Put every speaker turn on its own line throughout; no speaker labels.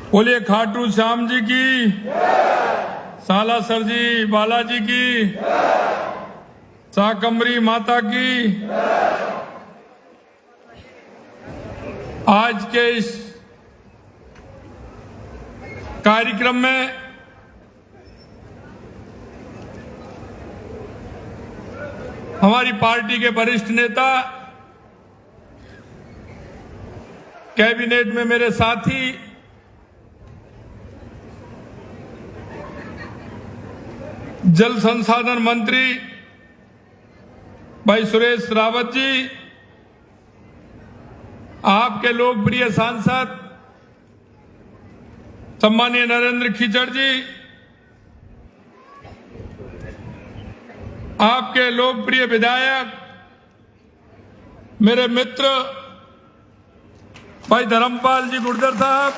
बोलिए खाटू श्याम जी की, सालासर जी बालाजी की, शाकंभरी माता की। आज के इस कार्यक्रम में हमारी पार्टी के वरिष्ठ नेता, कैबिनेट में मेरे साथी, जल संसाधन मंत्री भाई सुरेश रावत जी, आपके लोकप्रिय सांसद सम्मानीय नरेंद्र खीचड़ जी, आपके लोकप्रिय विधायक मेरे मित्र भाई धर्मपाल जी गुर्जर साहब,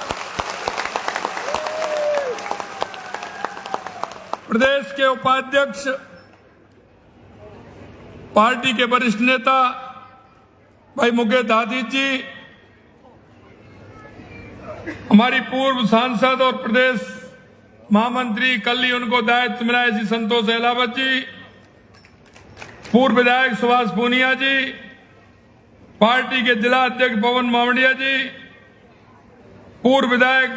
प्रदेश के उपाध्यक्ष, पार्टी के वरिष्ठ नेता भाई मुकेश आदित्य जी, हमारी पूर्व सांसद और प्रदेश महामंत्री, कल ही उनको दायित्व मिला श्री संतोष अहलावत जी, पूर्व विधायक सुभाष पूनिया जी, पार्टी के जिला अध्यक्ष पवन मावड़िया जी, पूर्व विधायक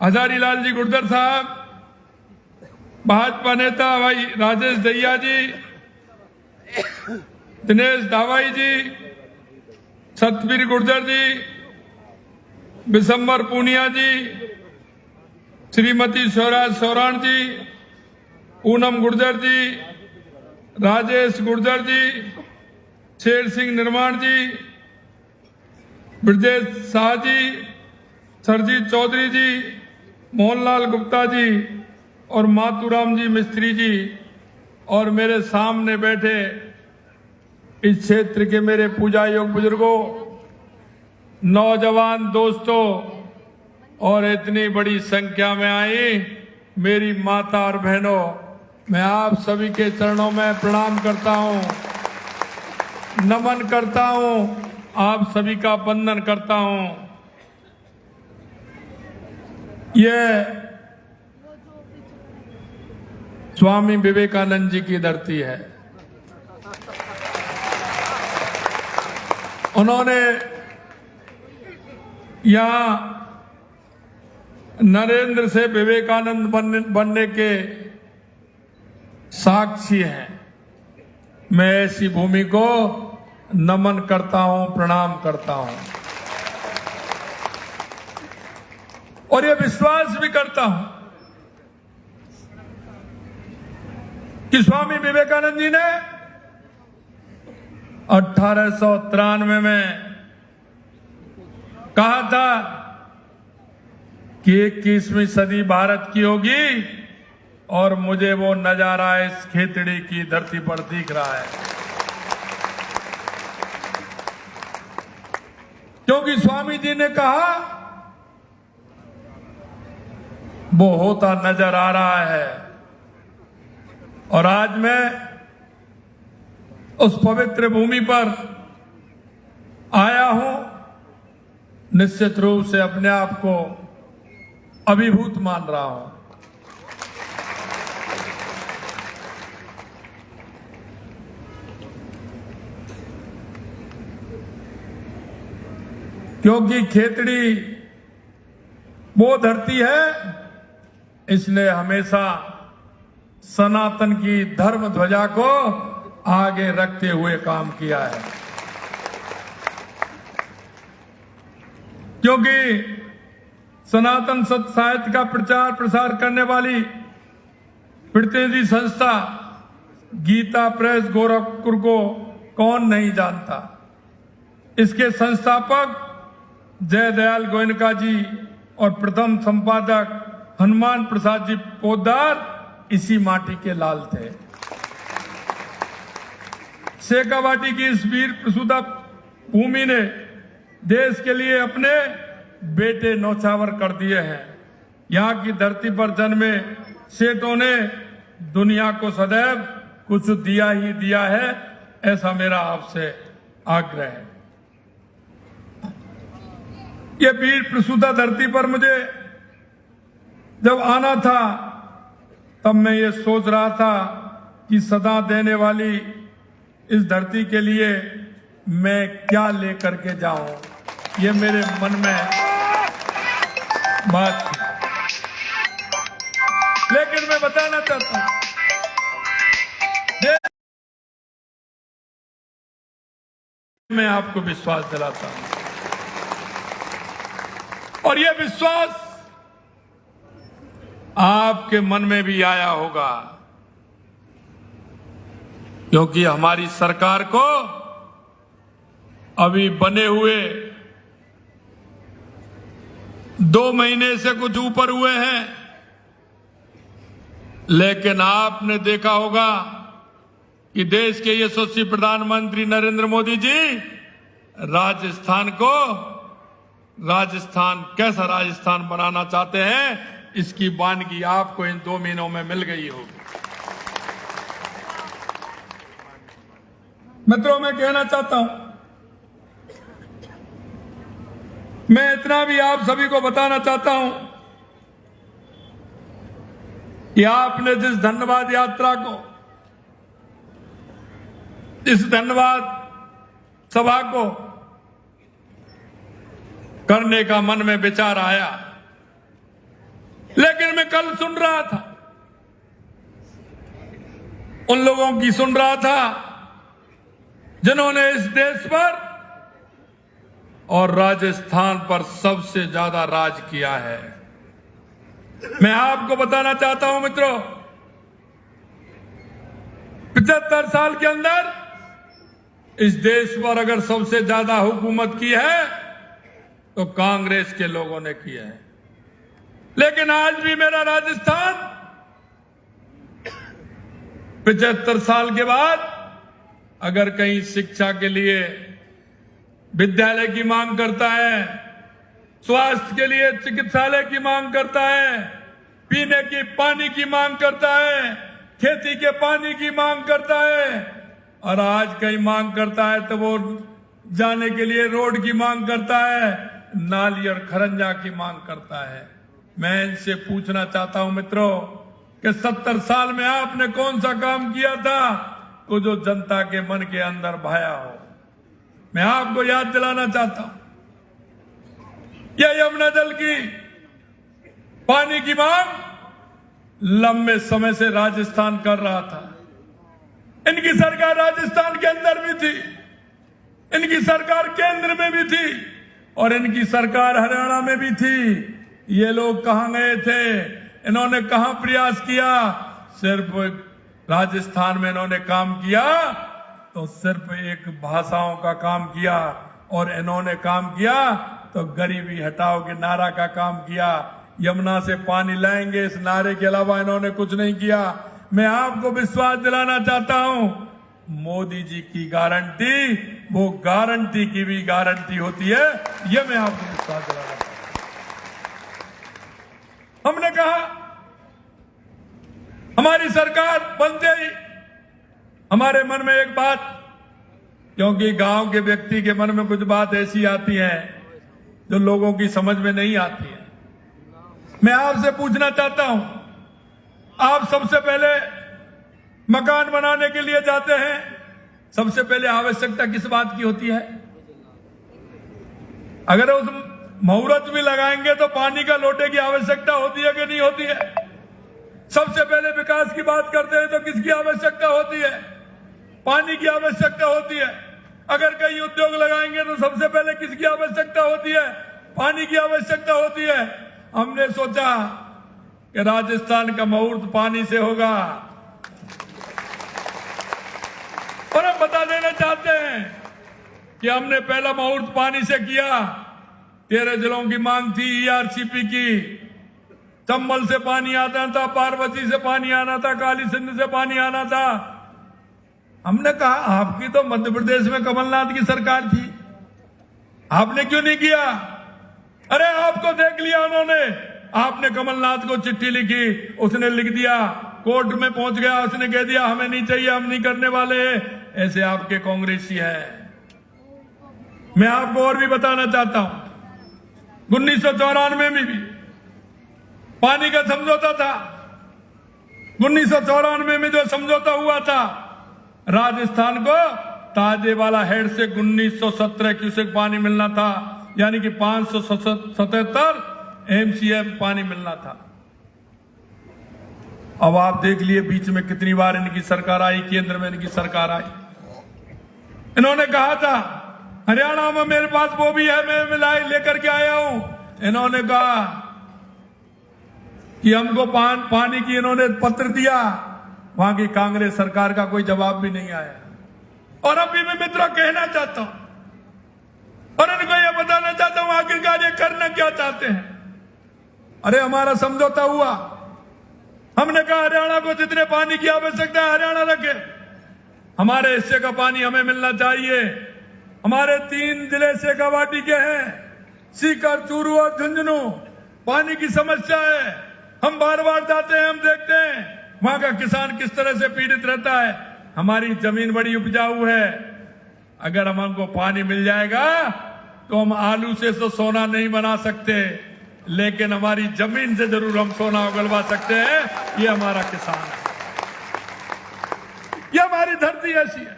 हजारीलाल जी गुर्जर साहब, भाजपा नेता भाई राजेश दहिया जी, दिनेश दावाई जी, सतवीर गुर्जर जी, बिशंबर पूनिया जी, श्रीमती स्वराज सौराण जी, पूनम गुर्जर जी, राजेश गुर्जर जी, शेर सिंह निर्माण जी, ब्रजेश शाह जी, सरजीत चौधरी जी, मोहनलाल गुप्ता जी और मातूराम जी मिस्त्री जी, और मेरे सामने बैठे इस क्षेत्र के मेरे पूजा योग बुजुर्गों, नौजवान दोस्तों और इतनी बड़ी संख्या में आई मेरी माता और बहनों, मैं आप सभी के चरणों में प्रणाम करता हूं, नमन करता हूं, आप सभी का वंदन करता हूं। यह स्वामी विवेकानंद जी की धरती है। उन्होंने यहां नरेंद्र से विवेकानंद बनने के साक्षी हैं। मैं ऐसी भूमि को नमन करता हूं, प्रणाम करता हूं और यह विश्वास भी करता हूं कि स्वामी विवेकानंद जी ने 1893 में कहा था कि 21वीं सदी भारत की होगी और मुझे वो नजारा इस खेतड़ी की धरती पर दिख रहा है, क्योंकि स्वामी जी ने कहा वो होता नजर आ रहा है। और आज मैं उस पवित्र भूमि पर आया हूं, निश्चित रूप से अपने आप को अभिभूत मान रहा हूं। क्योंकि खेतड़ी वो धरती है, इसने हमेशा सनातन की धर्म ध्वजा को आगे रखते हुए काम किया है। क्योंकि सनातन सत्य साहित्य का प्रचार प्रसार करने वाली प्रतिनिधि संस्था गीता प्रेस गोरखपुर को कौन नहीं जानता। इसके संस्थापक जयदयाल गोयनका जी और प्रथम संपादक हनुमान प्रसाद जी पोद्दार इसी माटी के लाल थे। शेखावाटी की इस वीर प्रसूता भूमि ने देश के लिए अपने बेटे नौछावर कर दिए हैं। यहाँ की धरती पर जन्मे सेठों ने दुनिया को सदैव कुछ दिया ही दिया है, ऐसा मेरा आपसे आग्रह है। ये वीर प्रसूता धरती पर मुझे जब आना था तब मैं ये सोच रहा था कि सदा देने वाली इस धरती के लिए मैं क्या लेकर के जाऊं, ये मेरे मन में बात थी। लेकिन मैं बताना चाहता हूं, मैं आपको विश्वास दिलाता हूं और यह विश्वास आपके मन में भी आया होगा, क्योंकि हमारी सरकार को अभी बने हुए 2 महीने से कुछ ऊपर हुए हैं, लेकिन आपने देखा होगा कि देश के यशस्वी प्रधानमंत्री नरेंद्र मोदी जी राजस्थान कैसा राजस्थान बनाना चाहते हैं, इसकी वानगी आपको इन 2 महीनों में मिल गई होगी। मित्रों, मैं कहना चाहता हूं, मैं इतना भी आप सभी को बताना चाहता हूं कि आपने जिस धन्यवाद यात्रा को, इस धन्यवाद सभा को करने का मन में विचार आया, लेकिन मैं कल सुन रहा था, उन लोगों की सुन रहा था जिन्होंने इस देश पर और राजस्थान पर सबसे ज्यादा राज किया है। मैं आपको बताना चाहता हूं मित्रों, 75 साल के अंदर इस देश पर अगर सबसे ज्यादा हुकूमत की है तो कांग्रेस के लोगों ने की है। लेकिन आज भी मेरा राजस्थान 75 साल के बाद अगर कहीं शिक्षा के लिए विद्यालय की मांग करता है, स्वास्थ्य के लिए चिकित्सालय की मांग करता है, पीने की पानी की मांग करता है, खेती के पानी की मांग करता है, और आज कहीं मांग करता है तो वो जाने के लिए रोड की मांग करता है, नाली और खरंजा की मांग करता है। मैं इनसे पूछना चाहता हूं मित्रों कि 70 साल में आपने कौन सा काम किया था को जो जनता के मन के अंदर भाया हो। मैं आपको याद दिलाना चाहता हूं, यह यमुना जल की पानी की मांग लंबे समय से राजस्थान कर रहा था। इनकी सरकार राजस्थान के अंदर भी थी, इनकी सरकार केंद्र में भी थी और इनकी सरकार हरियाणा में भी थी। ये लोग कहां गए थे, इन्होंने कहां प्रयास किया? सिर्फ राजस्थान में इन्होंने काम किया तो सिर्फ एक भाषाओं का काम किया, और इन्होंने काम किया तो गरीबी हटाओ के नारा का काम किया। यमुना से पानी लाएंगे, इस नारे के अलावा इन्होंने कुछ नहीं किया। मैं आपको विश्वास दिलाना चाहता हूं, मोदी जी की गारंटी वो गारंटी की भी गारंटी होती है, यह मैं आपको विश्वास दिलाना चाहता हूं। हमने कहा हमारी सरकार बनते ही हमारे मन में एक बात, क्योंकि गांव के व्यक्ति के मन में कुछ बात ऐसी आती है जो लोगों की समझ में नहीं आती है। मैं आपसे पूछना चाहता हूं, आप सबसे पहले मकान बनाने के लिए जाते हैं, सबसे पहले आवश्यकता किस बात की होती है? अगर उस मुहूर्त भी लगाएंगे तो पानी का लोटे की आवश्यकता होती है कि नहीं होती है? सबसे पहले विकास की बात करते हैं तो किसकी आवश्यकता होती है? पानी की आवश्यकता होती है। अगर कहीं उद्योग लगाएंगे तो सबसे पहले किसकी आवश्यकता होती है? पानी की आवश्यकता होती है। हमने सोचा कि राजस्थान का मुहूर्त पानी से होगा, और हम बता देना चाहते हैं कि हमने पहला मुहूर्त पानी से किया। 13 जिलों की मांग थी ईआरसीपी की, चंबल से पानी आता था, पार्वती से पानी आना था, काली सिंध से पानी आना था। हमने कहा आपकी तो मध्य प्रदेश में कमलनाथ की सरकार थी, आपने क्यों नहीं किया? अरे आपको देख लिया उन्होंने, आपने कमलनाथ को चिट्ठी लिखी, उसने लिख दिया, कोर्ट में पहुंच गया, उसने कह दिया हमें नहीं चाहिए, हम नहीं करने वाले। ऐसे आपके कांग्रेसी हैं। मैं आपको और भी बताना चाहता हूं, 1994 में भी पानी का समझौता था। 1994 में जो समझौता हुआ था, राजस्थान को ताजेवाला हेड से 1917 क्यूसेक पानी मिलना था, यानी कि 577 एमसीएम पानी मिलना था। अब आप देख लिए बीच में कितनी बार इनकी सरकार आई, केंद्र में इनकी सरकार आई। इन्होंने कहा था हरियाणा में मेरे पास वो भी है, मैं मिलाई लेकर के आया हूं। इन्होंने कहा कि हमको पानी की इन्होंने पत्र दिया, वहां की कांग्रेस सरकार का कोई जवाब भी नहीं आया। और अभी मैं मित्रों कहना चाहता हूं और इनको यह बताना चाहता हूं आखिरकार ये करना क्या चाहते हैं। अरे हमारा समझौता हुआ, हमने कहा हरियाणा को जितने पानी की आवश्यकता है हरियाणा रखे, हमारे हिस्से का पानी हमें मिलना चाहिए। हमारे 3 जिले शेखावाटी के हैं, सीकर, चूरू और झुंझुनू। पानी की समस्या है, हम बार बार जाते हैं, हम देखते हैं वहां का किसान किस तरह से पीड़ित रहता है। हमारी जमीन बड़ी उपजाऊ है, अगर हमको पानी मिल जाएगा तो हम आलू से तो सोना नहीं बना सकते, लेकिन हमारी जमीन से जरूर हम सोना उगलवा सकते हैं। ये हमारा किसान है, ये हमारी धरती ऐसी है,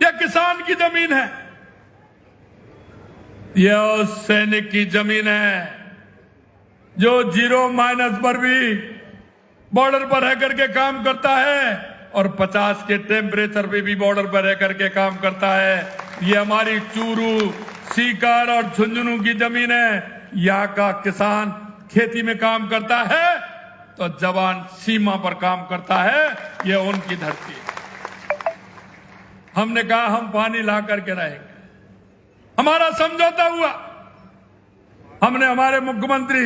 यह किसान की जमीन है, यह सैनिक की जमीन है जो 0- पर भी बॉर्डर पर रह करके काम करता है और 50 के टेम्परेचर पे भी बॉर्डर पर रह करके काम करता है। ये हमारी चूरू, सीकर और झुंझुनू की जमीन है। यहाँ का किसान खेती में काम करता है तो जवान सीमा पर काम करता है, ये उनकी धरती है। हमने कहा हम पानी ला करके रहेंगे, हमारा समझौता हुआ। हमने हमारे मुख्यमंत्री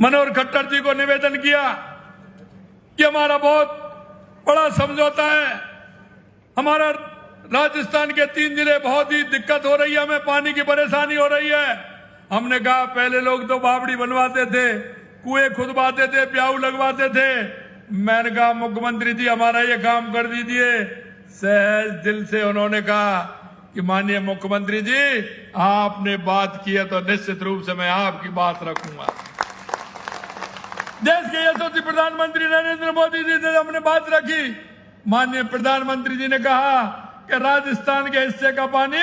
मनोहर खट्टर जी को निवेदन किया कि हमारा बहुत बड़ा समझौता है, हमारा राजस्थान के 3 जिले बहुत ही दिक्कत हो रही है, हमें पानी की परेशानी हो रही है। हमने कहा पहले लोग तो बावड़ी बनवाते थे, कुएं खुदवाते थे, प्याऊ लगवाते थे। मैंने कहा मुख्यमंत्री जी हमारा ये काम कर दीजिए। सहज दिल से उन्होंने कहा कि माननीय मुख्यमंत्री जी आपने बात की है तो निश्चित रूप से मैं आपकी बात रखूंगा। देश के यशस्वी प्रधानमंत्री नरेंद्र मोदी जी ने हमने बात रखी। माननीय प्रधानमंत्री जी ने कहा कि राजस्थान के हिस्से का पानी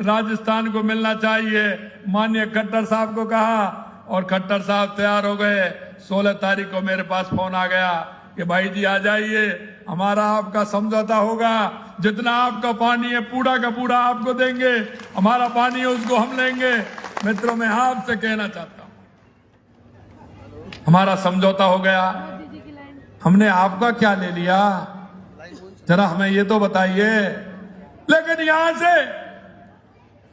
राजस्थान को मिलना चाहिए। माननीय खट्टर साहब को कहा और खट्टर साहब तैयार हो गए। 16 तारीख को मेरे पास फोन आ गया कि भाई जी आ जाइए, हमारा आपका समझौता होगा, जितना आपका पानी है पूरा का पूरा आपको देंगे, हमारा पानी है उसको हम लेंगे। मित्रों मैं आपसे कहना चाहता हूं हमारा समझौता हो गया, हमने आपका क्या ले लिया, जरा हमें ये तो बताइए। लेकिन यहां से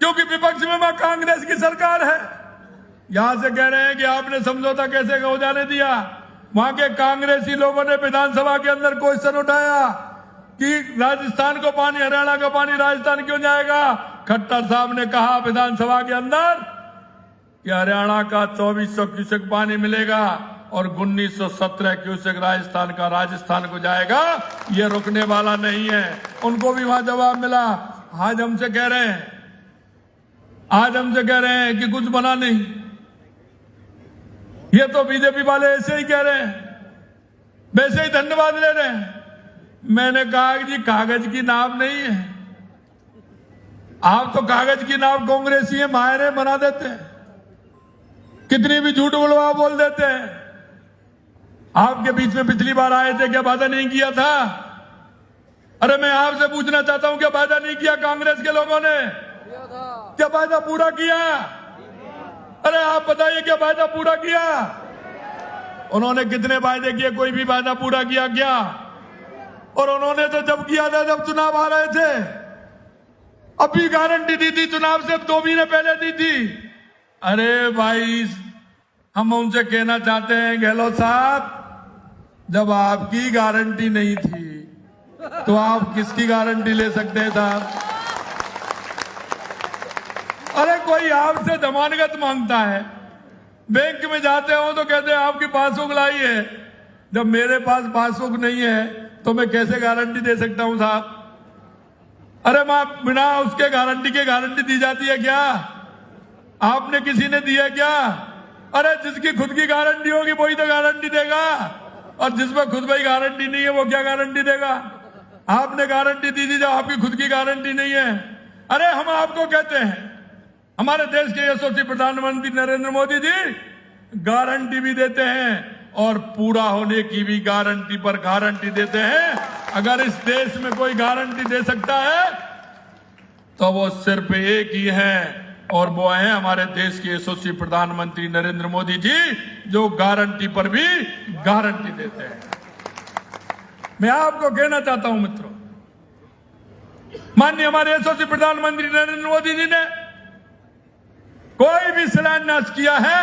क्योंकि विपक्ष में वहां कांग्रेस की सरकार है, यहां से कह रहे हैं कि आपने समझौता कैसे हो जाने दिया। वहां के कांग्रेसी लोगों ने विधानसभा के अंदर क्वेश्चन उठाया कि राजस्थान को पानी, हरियाणा का पानी राजस्थान क्यों जाएगा। खट्टर साहब ने कहा विधानसभा के अंदर कि हरियाणा का 2400 क्यूसेक पानी मिलेगा और 1917 क्यूसेक राजस्थान का राजस्थान को जाएगा, ये रुकने वाला नहीं है। उनको भी वहां जवाब मिला। आज हमसे कह रहे हैं कि कुछ बना नहीं। ये तो बीजेपी वाले ऐसे ही कह रहे हैं, वैसे ही धन्यवाद ले रहे हैं। मैंने कहा कि जी कागज की नाव नहीं है, आप तो कागज की नाव कांग्रेसी है मायरे बना देते हैं, कितनी भी झूठ बुलवा बोल देते हैं। आपके बीच में पिछली बार आए थे, क्या वादा नहीं किया था? अरे मैं आपसे पूछना चाहता हूं क्या वादा नहीं किया कांग्रेस के लोगों ने? क्या वादा पूरा किया? अरे आप बताइए क्या वादा पूरा किया? उन्होंने कितने वादे किए, कोई भी वादा पूरा किया क्या? और उन्होंने तो जब किया था जब चुनाव आ रहे थे, अभी गारंटी दी थी, चुनाव से 2 महीने पहले दी थी। अरे भाई हम उनसे कहना चाहते हैं गहलोत साहब, जब आपकी गारंटी नहीं थी तो आप किसकी गारंटी ले सकते हैं साहब? अरे कोई आपसे जमानत मांगता है, बैंक में जाते हो तो कहते हैं आपकी पासबुक लाई है। जब मेरे पास पासबुक नहीं है तो मैं कैसे गारंटी दे सकता हूं साहब? अरे मां बिना उसके गारंटी के गारंटी दी जाती है क्या? आपने किसी ने दिया क्या? अरे जिसकी खुद की गारंटी होगी वही तो गारंटी देगा, और जिसमें खुद भाई गारंटी नहीं है वो क्या गारंटी देगा? आपने गारंटी दी थी जब आपकी खुद की गारंटी नहीं है। अरे हम आपको कहते हैं, हमारे देश के यशस्वी प्रधानमंत्री नरेंद्र मोदी जी गारंटी भी देते हैं और पूरा होने की भी गारंटी पर गारंटी देते हैं। अगर इस देश में कोई गारंटी दे सकता है तो वो सिर्फ एक ही है, और वो है हमारे देश के यशस्वी प्रधानमंत्री नरेंद्र मोदी जी, जो गारंटी पर भी गारंटी देते हैं। मैं आपको कहना चाहता हूं मित्रों, माननीय हमारे यशस्वी प्रधानमंत्री नरेंद्र मोदी जी ने कोई भी शिलान्यास किया है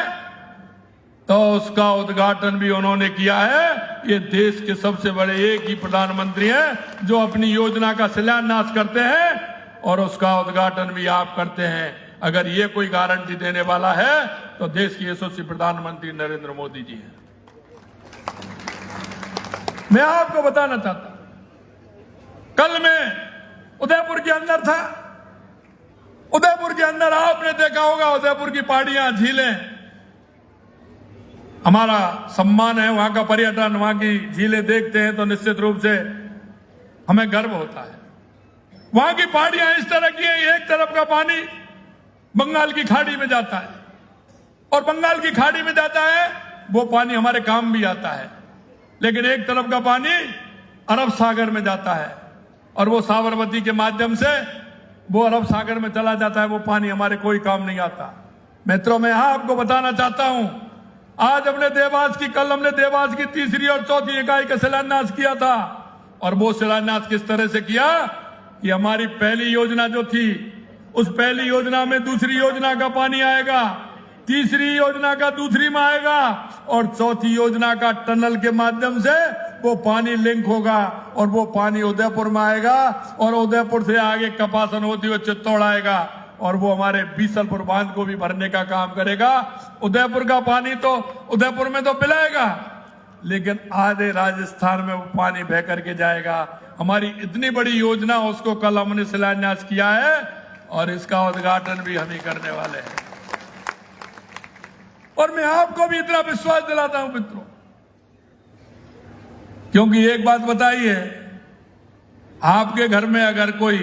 तो उसका उद्घाटन भी उन्होंने किया है। ये देश के सबसे बड़े एक ही प्रधानमंत्री हैं जो अपनी योजना का शिलान्यास करते हैं और उसका उद्घाटन भी आप करते हैं। अगर ये कोई गारंटी देने वाला है तो देश के यशस्वी प्रधानमंत्री नरेंद्र मोदी जी हैं। मैं आपको बताना चाहता हूं, कल मैं उदयपुर के अंदर था। उदयपुर के अंदर आपने देखा होगा, उदयपुर की पहाड़ियां, झीलें, हमारा सम्मान है। वहां का पर्यटन, वहां की झीलें देखते हैं तो निश्चित रूप से हमें गर्व होता है। वहां की पहाड़ियां इस तरह की है, एक तरफ का पानी बंगाल की खाड़ी में जाता है, और बंगाल की खाड़ी में जाता है वो पानी हमारे काम भी आता है, लेकिन एक तरफ का पानी अरब सागर में जाता है, और वो साबरमती के माध्यम से वो अरब सागर में चला जाता है। वो पानी हमारे कोई काम नहीं आता। मित्रों, मैं आपको बताना चाहता हूं, आज हमने देवास की, कल हमने देवास की तीसरी और चौथी इकाई का शिलान्यास किया था, और वो शिलान्यास किस तरह से किया कि हमारी पहली योजना जो थी, उस पहली योजना में दूसरी योजना का पानी आएगा, तीसरी योजना का दूसरी में आएगा, और चौथी योजना का टनल के माध्यम से वो पानी लिंक होगा, और वो पानी उदयपुर में आएगा, और उदयपुर से आगे कपासन होती हुई चित्तौड़ आएगा, और वो हमारे बीसलपुर बांध को भी भरने का काम करेगा। उदयपुर का पानी तो उदयपुर में तो पिलाएगा, लेकिन आधे राजस्थान में वो पानी बह करके जाएगा। हमारी इतनी बड़ी योजना, उसको कल हमने शिलान्यास किया है, और इसका उद्घाटन भी हम ही करने वाले हैं। और मैं आपको भी इतना विश्वास दिलाता हूं मित्रों, क्योंकि एक बात बताइए, आपके घर में अगर कोई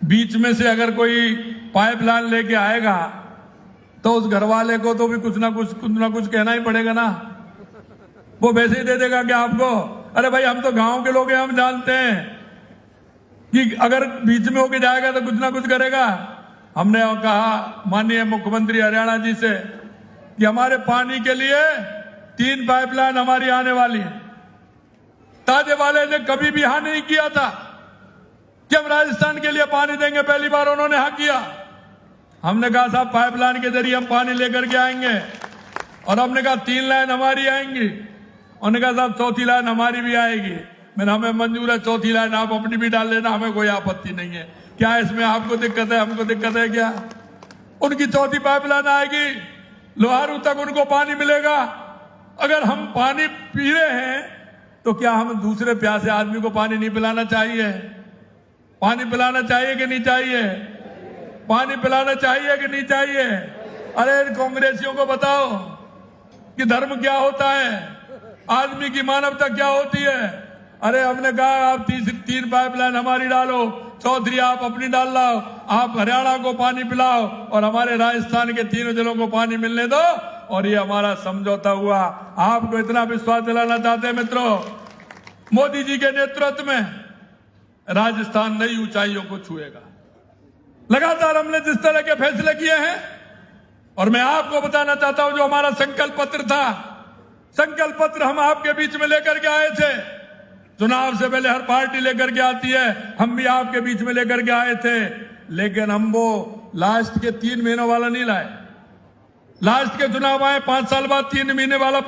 बीच में से अगर कोई पाइपलाइन लेके आएगा तो उस घर वाले को तो भी कुछ ना कुछ कहना ही पड़ेगा ना। वो वैसे ही दे देगा कि आपको, अरे भाई हम तो गांव के लोग हैं, हम जानते हैं कि अगर बीच में होके जाएगा तो कुछ ना कुछ करेगा। हमने कहा माननीय मुख्यमंत्री हरियाणा जी से कि हमारे पानी के लिए 3 पाइपलाइन हमारी आने वाली है। ताजे वाले ने कभी भी हाँ नहीं किया था कि हम राजस्थान के लिए पानी देंगे, पहली बार उन्होंने हाँ किया। हमने कहा साहब पाइपलाइन के जरिए हम पानी लेकर के आएंगे, और हमने कहा 3 लाइन हमारी आएंगी, उन्होंने कहा साहब चौथी लाइन हमारी भी आएगी। मैंने, हमें मंजूर है, चौथी लाइन आप अपनी भी डाल लेना, हमें कोई आपत्ति नहीं है। क्या इसमें आपको दिक्कत है? हमको दिक्कत है क्या? उनकी चौथी पाइपलाइन आएगी, लोहारू तक उनको पानी मिलेगा। अगर हम पानी पी रहे हैं तो क्या हम दूसरे प्यासे आदमी को पानी नहीं पिलाना चाहिए? पानी पिलाना चाहिए कि नहीं चाहिए? पानी पिलाना चाहिए कि नहीं चाहिए? अरे कांग्रेसियों को बताओ कि धर्म क्या होता है, आदमी की मानवता क्या होती है। अरे हमने कहा आप 3 पाइपलाइन हमारी डालो, चौथी आप अपनी डाल लाओ, आप हरियाणा को पानी पिलाओ, और हमारे राजस्थान के 3 जिलों को पानी मिलने दो, और ये हमारा समझौता हुआ। आपको इतना विश्वास दिलाना चाहते हैं मित्रों, मोदी जी के नेतृत्व में राजस्थान नई ऊंचाइयों को छुएगा। लगातार हमने जिस तरह के फैसले किए हैं, और मैं आपको बताना चाहता हूं जो हमारा संकल्प पत्र था, संकल्प पत्र हम आपके बीच में लेकर के आए थे। चुनाव से पहले हर पार्टी लेकर के आती है, हम भी आपके बीच में लेकर के आए थे, लेकिन हम वो लास्ट के 3 महीनों वाला नहीं लाए। लास्ट के चुनाव आए 5 साल बाद 3 महीने वाला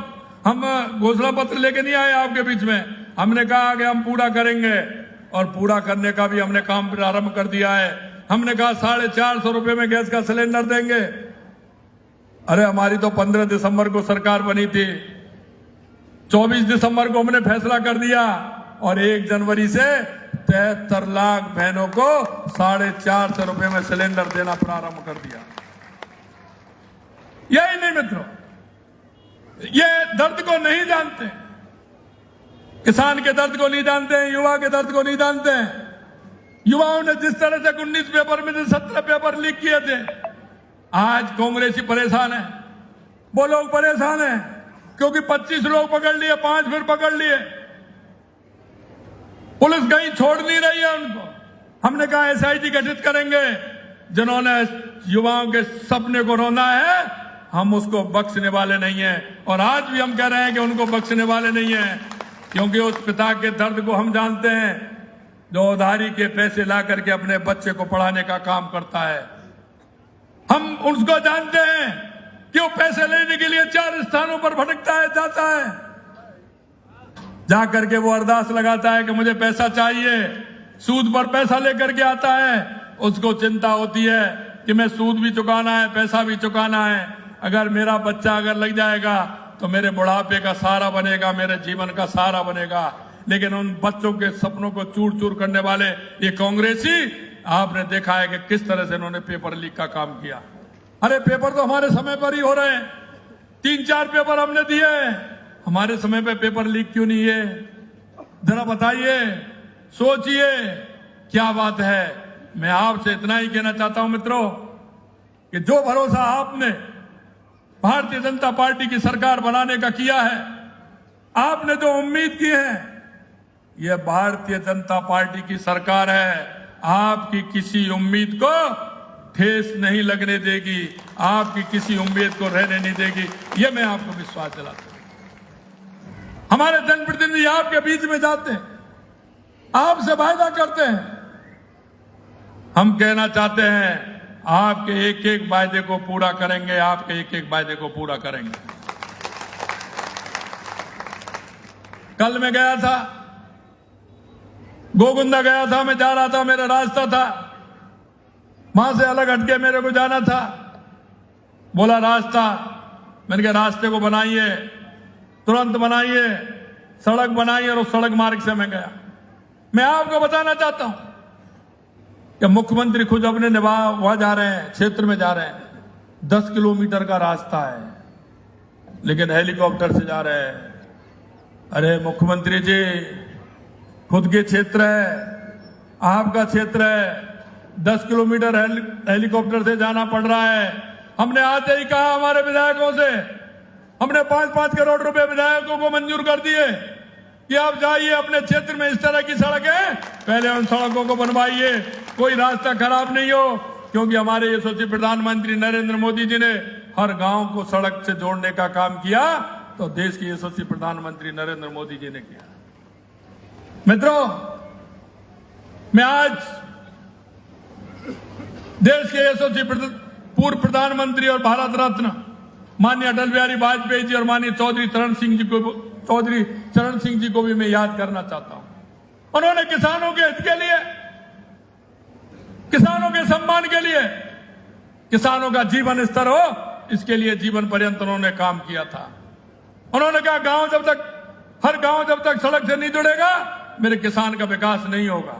हम घोषणा पत्र लेके नहीं आए आपके बीच में। हमने कहा कि हम पूरा करेंगे, और पूरा करने का भी हमने काम प्रारंभ कर दिया है। हमने कहा 450 रुपए में गैस का सिलेंडर देंगे। अरे हमारी तो 15 दिसंबर को सरकार बनी थी, 24 दिसंबर को हमने फैसला कर दिया, और 1 जनवरी से 73 लाख बहनों को 450 रुपए में सिलेंडर देना प्रारंभ कर दिया। यही नहीं मित्रों, ये दर्द को नहीं जानते, किसान के दर्द को नहीं जानते हैं, युवा के दर्द को नहीं जानते हैं। युवाओं ने जिस तरह से 19 पेपर में से 17 पेपर लीक किए थे, आज कांग्रेसी परेशान है, वो लोग परेशान हैं क्योंकि 25 लोग पकड़ लिए, 5 फिर पकड़ लिए, पुलिस कहीं छोड़ नहीं रही है उनको। हमने कहा एसआईटी गठित करेंगे, जिन्होंने युवाओं के सपने को रोना है हम उसको बख्शने वाले नहीं हैं। और आज भी हम कह रहे हैं कि उनको बख्शने वाले नहीं हैं, क्योंकि उस पिता के दर्द को हम जानते हैं जो उधारी के पैसे ला करके अपने बच्चे को पढ़ाने का काम करता है। हम उसको जानते हैं कि वो पैसे लेने के लिए 4 स्थानों पर भटकता है, जाता है, जाकर के वो अरदास लगाता है कि मुझे पैसा चाहिए, सूद पर पैसा लेकर के आता है। उसको चिंता होती है कि मैं सूद भी चुकाना है, पैसा भी चुकाना है, अगर मेरा बच्चा अगर लग जाएगा तो मेरे बुढ़ापे का सहारा बनेगा, मेरे जीवन का सहारा बनेगा। लेकिन उन बच्चों के सपनों को चूर चूर करने वाले ये कांग्रेसी, आपने देखा है कि किस तरह से इन्होंने पेपर लीक का काम किया। अरे पेपर तो हमारे समय पर ही हो रहे हैं, 3-4 पेपर हमने दिए, हमारे समय पे पेपर लीक क्यों नहीं है? जरा बताइए, सोचिए क्या बात है। मैं आपसे इतना ही कहना चाहता हूं मित्रों कि जो भरोसा आपने भारतीय जनता पार्टी की सरकार बनाने का किया है, आपने जो उम्मीद की है, यह भारतीय जनता पार्टी की सरकार है, आपकी किसी उम्मीद को ठेस नहीं लगने देगी, आपकी किसी उम्मीद को रहने नहीं देगी, यह मैं आपको विश्वास दिलाता हूं। हमारे जनप्रतिनिधि आपके बीच में जाते हैं, आपसे वायदा करते हैं, हम कहना चाहते हैं आपके एक एक वायदे को पूरा करेंगे, आपके एक एक वायदे को पूरा करेंगे। कल मैं गया था, गोगुंदा गया था, मैं जा रहा था, मेरा रास्ता था, वहां से अलग हटके मेरे को जाना था। बोला रास्ता, मैंने कहा रास्ते को बनाइए, तुरंत बनाइए, सड़क बनाइए, और उस सड़क मार्ग से मैं गया। मैं आपको बताना चाहता हूं कि मुख्यमंत्री खुद अपने वहां जा रहे हैं, क्षेत्र में जा रहे हैं, 10 किलोमीटर का रास्ता है, लेकिन हेलीकॉप्टर से जा रहे हैं। अरे मुख्यमंत्री जी, खुद के क्षेत्र है, आपका क्षेत्र है, 10 किलोमीटर हेलीकॉप्टर से जाना पड़ रहा है। हमने आते ही कहा हमारे विधायकों से, हमने 5-5 करोड़ रुपए विधायकों को मंजूर कर दिए कि आप जाइए अपने क्षेत्र में, इस तरह की सड़क है, पहले उन सड़कों को बनवाइए, कोई रास्ता खराब नहीं हो, क्योंकि हमारे यशस्वी प्रधानमंत्री नरेंद्र मोदी जी ने हर गांव को सड़क से जोड़ने का काम किया, तो देश के यशस्वी प्रधानमंत्री नरेंद्र मोदी जी ने किया। मित्रों, मैं आज देश के यशस्वी पूर्व प्रधानमंत्री और भारत रत्न माननीय अटल बिहारी वाजपेयी जी और माननीय चौधरी चरण सिंह जी को भी मैं याद करना चाहता हूं। उन्होंने किसानों के हित के लिए, किसानों के सम्मान के लिए, किसानों का जीवन स्तर हो, इसके लिए जीवन पर्यंत उन्होंने काम किया था। उन्होंने कहा हर गांव जब तक सड़क से नहीं जुड़ेगा, मेरे किसान का विकास नहीं होगा।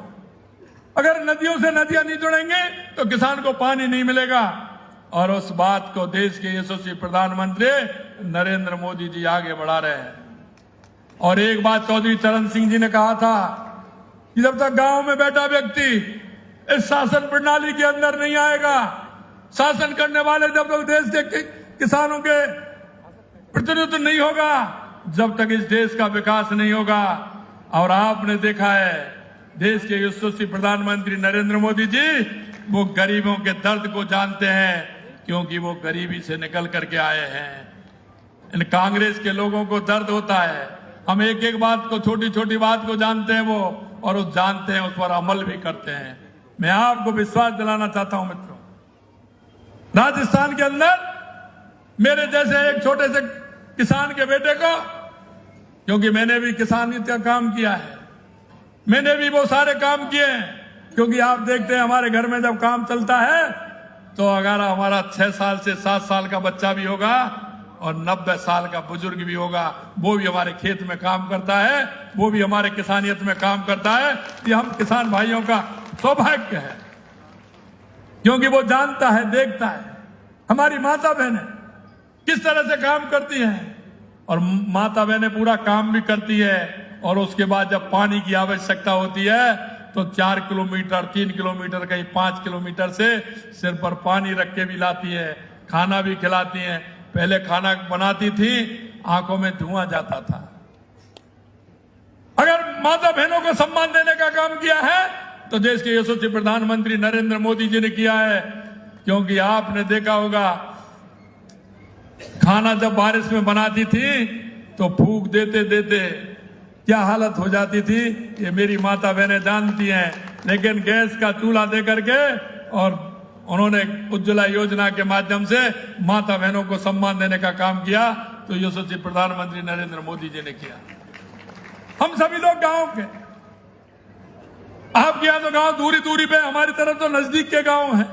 अगर नदियों से नदियां नहीं जुड़ेंगे तो किसान को पानी नहीं मिलेगा। और उस बात को देश के यशस्वी प्रधानमंत्री नरेंद्र मोदी जी आगे बढ़ा रहे हैं। और एक बात चौधरी चरण सिंह जी ने कहा था कि जब तक गांव में बैठा व्यक्ति इस शासन प्रणाली के अंदर नहीं आएगा, शासन करने वाले जब तक देश के किसानों के प्रतिनिधित्व नहीं होगा, जब तक इस देश का विकास नहीं होगा। और आपने देखा है, देश के यशस्वी प्रधानमंत्री नरेंद्र मोदी जी वो गरीबों के दर्द को जानते हैं, क्योंकि वो गरीबी से निकल करके आए हैं। इन कांग्रेस के लोगों को दर्द होता है, हम एक एक बात को, छोटी छोटी बात को जानते हैं वो, और उस जानते हैं उस पर अमल भी करते हैं। मैं आपको विश्वास दिलाना चाहता हूं मित्रों, राजस्थान के अंदर मेरे जैसे एक छोटे से किसान के बेटे को, क्योंकि मैंने भी किसानियत का काम किया है, मैंने भी वो सारे काम किए हैं, क्योंकि आप देखते हैं हमारे घर में जब काम चलता है तो अगर हमारा 6 साल से 7 साल का बच्चा भी होगा और 90 साल का बुजुर्ग भी होगा, वो भी हमारे खेत में काम करता है, वो भी हमारे किसानियत में काम करता है। ये हम किसान भाइयों का सौभाग्य है, क्योंकि वो जानता है, देखता है। हमारी माता बहनें किस तरह से काम करती हैं, और माता बहनें पूरा काम भी करती है। और उसके बाद जब पानी की आवश्यकता होती है तो 4 किलोमीटर, 3 किलोमीटर, कहीं 5 किलोमीटर से सिर पर पानी रख के भी लाती है, खाना भी खिलाती हैं। पहले खाना बनाती थी, आंखों में धुआं जाता था। अगर माता बहनों को सम्मान देने का काम किया है तो देश के यशस्वी प्रधानमंत्री नरेंद्र मोदी जी ने किया है। क्योंकि आपने देखा होगा, खाना जब बारिश में बनाती थी तो फूंक देते देते क्या हालत हो जाती थी, ये मेरी माता बहनें जानती हैं। लेकिन गैस का चूल्हा दे करके और उन्होंने उज्ज्वला योजना के माध्यम से माता बहनों को सम्मान देने का काम किया, तो यशस्वी प्रधानमंत्री नरेंद्र मोदी जी ने किया। हम सभी लोग गांव के, आपके यहां तो गांव दूरी दूरी पे, हमारी तरफ तो नजदीक के गांव हैं।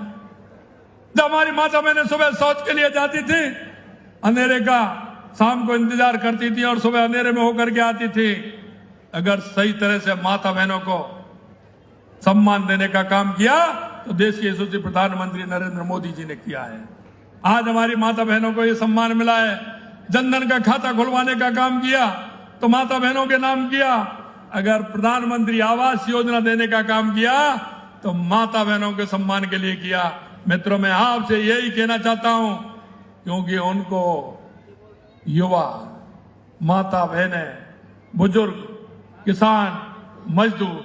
जब हमारी माता बहनें सुबह शौच के लिए जाती थी, अंधेरे का शाम को इंतजार करती थी और सुबह अंधेरे में होकर के आती थी। अगर सही तरह से माता बहनों को सम्मान देने का काम किया तो देश के यशस्वी प्रधानमंत्री नरेंद्र मोदी जी ने किया है। आज हमारी माता बहनों को यह सम्मान मिला है। जनधन का खाता खुलवाने का काम किया तो माता बहनों के नाम किया। अगर प्रधानमंत्री आवास योजना देने का काम किया तो माता बहनों के सम्मान के लिए किया। मित्रों, मैं आपसे यही कहना चाहता हूं, क्योंकि उनको युवा, माता बहनें, बुजुर्ग, किसान, मजदूर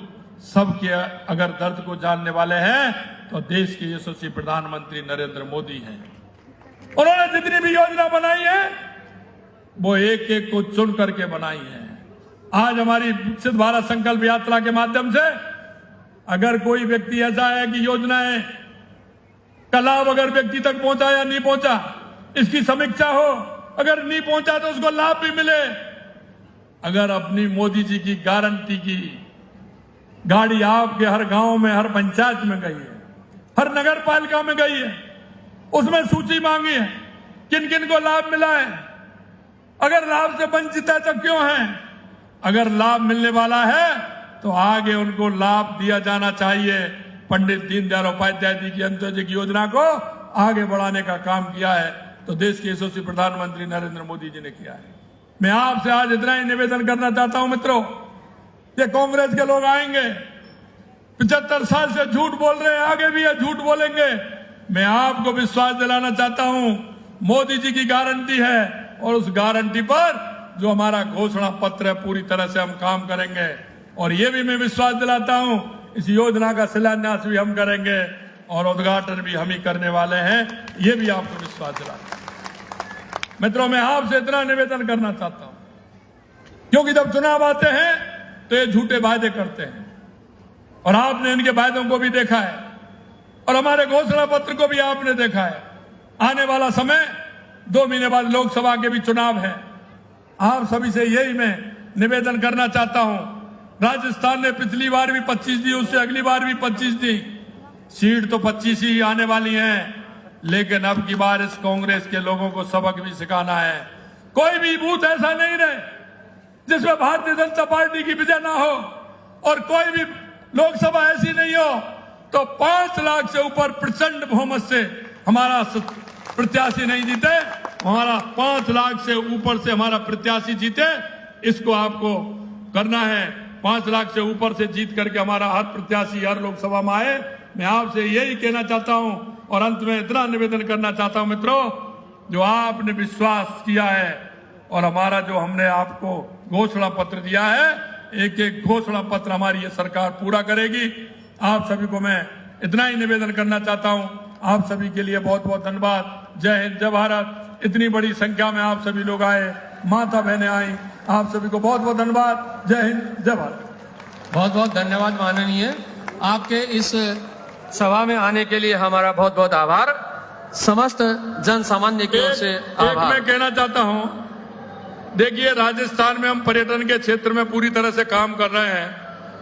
सबके अगर दर्द को जानने वाले हैं तो देश के यशस्वी प्रधानमंत्री नरेंद्र मोदी हैं। उन्होंने जितनी भी योजना बनाई है वो एक एक को चुन करके बनाई है। आज हमारी विकसित भारत संकल्प यात्रा के माध्यम से अगर कोई व्यक्ति ऐसा है कि योजनाएं का लाभ अगर व्यक्ति तक पहुंचा या नहीं पहुंचा, इसकी समीक्षा हो। अगर नहीं पहुंचा तो उसको लाभ भी मिले। अगर अपनी मोदी जी की गारंटी की गाड़ी आपके हर गांव में, हर पंचायत में गई है, हर नगर पालिका में गई है, उसमें सूची मांगी है किन किन को लाभ मिला है। अगर लाभ से वंचित है तो क्यों है? अगर लाभ मिलने वाला है तो आगे उनको लाभ दिया जाना चाहिए। पंडित दीनदयाल उपाध्याय जी की अंत्योदय योजना को आगे बढ़ाने का काम किया है तो देश के यशस्वी प्रधानमंत्री नरेंद्र मोदी जी ने किया है। मैं आपसे आज इतना ही निवेदन करना चाहता हूं मित्रों, ये कांग्रेस के लोग आएंगे 75 साल से झूठ बोल रहे हैं, आगे भी ये झूठ बोलेंगे। मैं आपको विश्वास दिलाना चाहता हूं, मोदी जी की गारंटी है और उस गारंटी पर जो हमारा घोषणा पत्र है पूरी तरह से हम काम करेंगे। और ये भी मैं विश्वास दिलाता हूं, इस योजना का शिलान्यास भी हम करेंगे और उद्घाटन भी हम ही करने वाले हैं। ये भी आपको विश्वास दिलाता हूं। मित्रों, मैं आपसे इतना निवेदन करना चाहता हूं, क्योंकि जब चुनाव आते हैं तो ये झूठे वायदे करते हैं और आपने इनके वायदों को भी देखा है और हमारे घोषणा पत्र को भी आपने देखा है। आने वाला समय 2 महीने बाद लोकसभा के भी चुनाव है। आप सभी से यही मैं निवेदन करना चाहता हूं। राजस्थान ने पिछली बार भी 25 दी, उससे अगली बार भी 25 दी, सीट तो 25 ही आने वाली हैं। लेकिन अब की बार इस कांग्रेस के लोगों को सबक भी सिखाना है। कोई भी बूथ ऐसा नहीं रहे जिसमें भारतीय जनता पार्टी की विजय ना हो और कोई भी लोकसभा ऐसी नहीं हो तो 5 लाख से ऊपर प्रचंड बहुमत से हमारा प्रत्याशी नहीं जीते, हमारा 5 लाख से ऊपर से हमारा प्रत्याशी जीते। इसको आपको करना है। 5 लाख से ऊपर से जीत करके हमारा हर प्रत्याशी हर लोकसभा में आए। मैं आपसे यही कहना चाहता हूं और अंत में इतना निवेदन करना चाहता हूं मित्रों, जो आपने विश्वास किया है और हमारा जो हमने आपको घोषणा पत्र दिया है, एक एक घोषणा पत्र हमारी ये सरकार पूरा करेगी। आप सभी को मैं इतना ही निवेदन करना चाहता हूं। आप सभी के लिए बहुत बहुत धन्यवाद। जय हिंद, जय भारत। इतनी बड़ी संख्या में आप सभी लोग आए, माता बहनें आई, आप सभी को बहुत बहुत धन्यवाद। जय हिंद, जय भारत।
बहुत बहुत धन्यवाद माननीय, आपके इस सभा में आने के लिए हमारा बहुत बहुत आभार। समस्त जन सामान्य की ओर से आभार।
मैं कहना चाहता हूं, देखिए राजस्थान में हम पर्यटन के क्षेत्र में पूरी तरह से काम कर रहे हैं।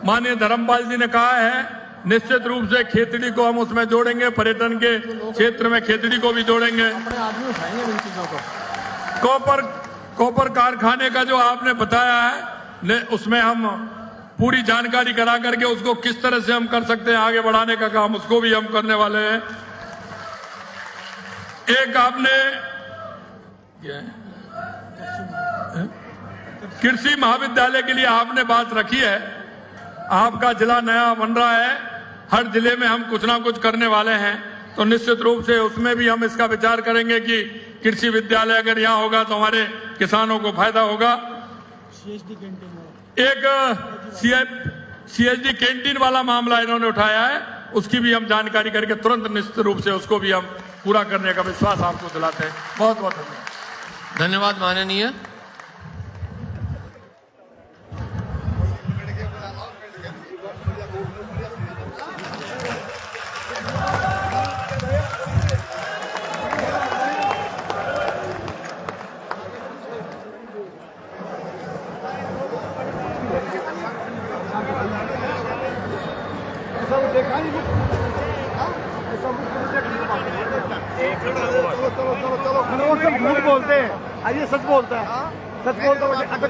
माननीय धर्मपाल जी ने कहा है निश्चित रूप से खेतड़ी को हम उसमें जोड़ेंगे, पर्यटन के क्षेत्र में खेतड़ी को भी जोड़ेंगे। कॉपर कारखाने का जो आपने बताया है उसमें हम पूरी जानकारी करा करके उसको किस तरह से हम कर सकते हैं आगे बढ़ाने का काम, उसको भी हम करने वाले हैं। एक आपने क्या है? कृषि महाविद्यालय के लिए आपने बात रखी है। आपका जिला नया बन रहा है, हर जिले में हम कुछ ना कुछ करने वाले हैं, तो निश्चित रूप से उसमें भी हम इसका विचार करेंगे कि कृषि विद्यालय अगर यहाँ होगा तो हमारे किसानों को फायदा होगा। एक CHD कैंटीन वाला मामला इन्होंने उठाया है, उसकी भी हम जानकारी करके तुरंत निश्चित रूप से उसको भी हम पूरा करने का विश्वास आपको दिलाते हैं। बहुत बहुत धन्यवाद।
धन्यवाद माननीय।
चलो झूठ बोलते हैं, आइए सच बोलता है, सच बोलता है।